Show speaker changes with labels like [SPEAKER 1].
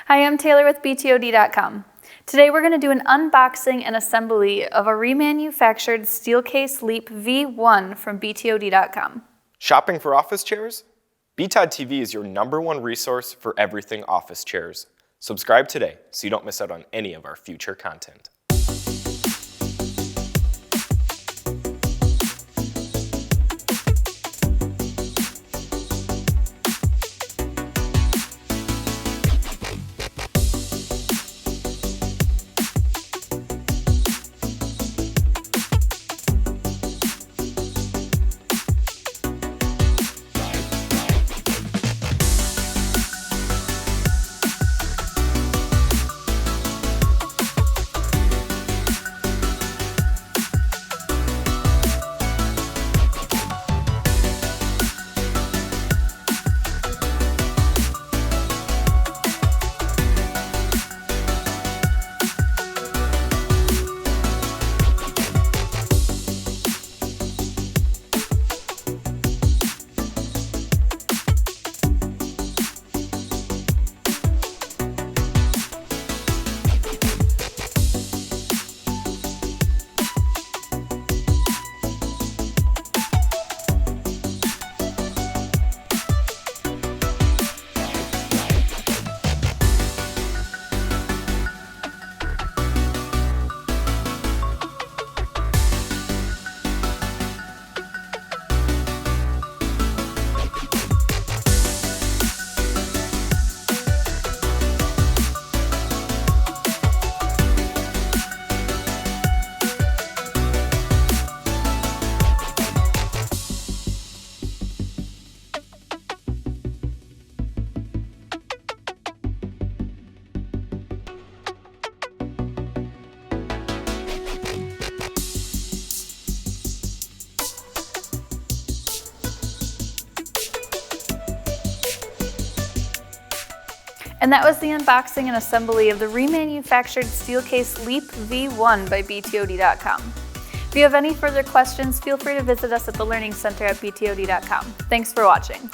[SPEAKER 1] Hi, I'm Taylor with BTOD.com. Today we're going to do an unboxing and assembly of a remanufactured Steelcase Leap V1 from BTOD.com.
[SPEAKER 2] Shopping for office chairs? BTOD TV is your #1 resource for everything office chairs. Subscribe today so you don't miss out on any of our future content.
[SPEAKER 1] And that was the unboxing and assembly of the remanufactured Steelcase Leap V1 by BTOD.com. If you have any further questions, feel free to visit us at the Learning Center at BTOD.com. Thanks for watching.